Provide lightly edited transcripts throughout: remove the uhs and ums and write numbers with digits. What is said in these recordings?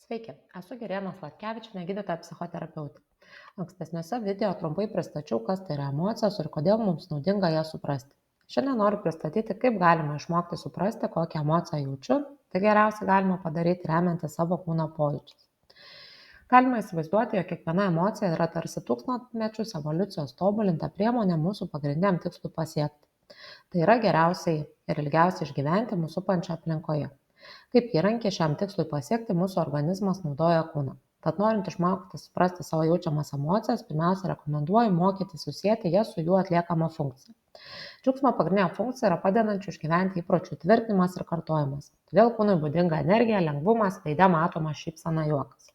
Sveiki, esu Girėna Sladkevičienė, gydytoja psichoterapeutė. Ankstesniuose video trumpai pristačiau, kas tai yra emocijos ir kodėl mums naudinga jas suprasti. Šiandien noriu pristatyti, kaip galima išmokti suprasti, kokią emociją jaučiu. Tai geriausiai galima padaryti remiantis savo kūno pojūčiais. Galima įsivaizduoti, jog kiekviena emocija yra tarsi tūkstantmečius evoliucijos tobulinta priemonė mūsų pagrindiniam tikslui pasiekti. Tai yra geriausiai ir ilgiausiai išgyventi mūsų supančioje aplinkoje. Kaip įrankį šiam tikslui pasiekti mūsų organizmas naudoja kūną. Tad norint išmokti suprasti savo jaučiamas emocijas, pirmiausia rekomenduoju mokytis susieti jas su jų atliekama funkcija. Džiaugsmo pagrindinė funkcija yra padedančių išgyventi įpročių tvirtinimas ir kartojimas. Todėl kūnui būdinga energija, lengvumas, veide matoma šypsena, juokas.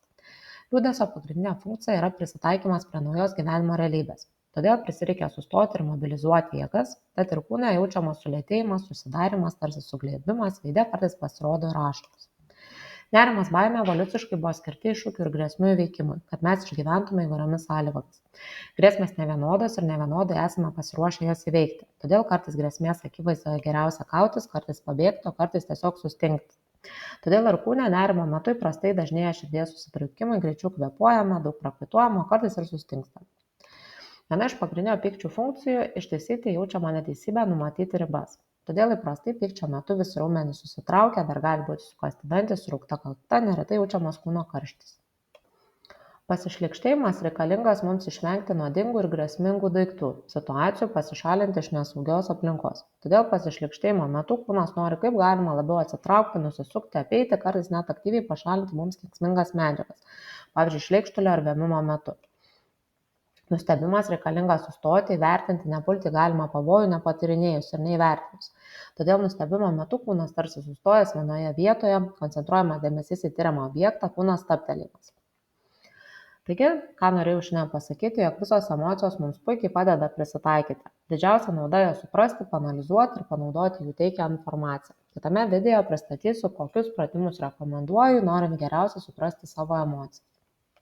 Liūdesio pagrindinė funkcija yra prisitaikymas prie naujos gyvenimo realybės. Todėl prisireikia sustoti ir mobilizuoti jėgas, tad ir kūne jaučiamas sulėtėjimas, susidarimas, tarsi suglėbimas, veide kartais pasirodo ir ašaros. Nerimas, baimė evoliuciškai buvo skirti iššūkių ir grėsmių įveikimui, kad mes išgyventume įvairiomis sąlygomis. Grėsmės nevienodos ir nevienodai esame pasiruošę jas įveikti. Todėl kartais grėsmės akivaizdoje geriausia kautis, kartais pabėgti, o kartais tiesiog sustingti. Todėl ir kūne nerimo metu įprastai dažnėja širdies susitraukimai, greičiau kvėpuojame, daug prakaituojame, o kartais ir sustingstame. Viena iš pagrindinių pykčių funkcijų - ištaisyti jaučiamą neteisybę, numatyti ribas. Todėl įprastai pykčio metu visi raumenys susitraukia, dar gali būti sukąsti dantys, suraukta kakta, neretai jaučiamas kūno karštis. Pasišlykštėjimas reikalingas mums išvengti nuodingų ir grėsmingų daiktų, situacijų, pasišalinti iš nesaugios aplinkos. Todėl pasišlykštėjimo metu kūnas nori kaip galima labiau atsitraukti, nusisukti, apeiti, kartais net aktyviai pašalinti mums kenksmingas medžiagas, pavyzdžiui, šleikštulio ar vėmimo metu. Nustebimas reikalingas sustoti, įvertinti, nepulti galima pavojų nepatyrinėjus ir neįvertinus. Todėl nustebimo metu kūnas tarsi sustojęs vienoje vietoje, koncentruojamas dėmesys į tyriamą objektą, kūnas stabtelėjimas. Taigi, ką norėjau šiandien pasakyti, jog visos emocijos mums puikiai padeda prisitaikyti. Didžiausia nauda jas suprasti, paanalizuoti ir panaudoti jų teikiamą informaciją. Kitame video pristatysiu, kokius pratimus rekomenduoju, norint geriausiai suprasti savo emocijas.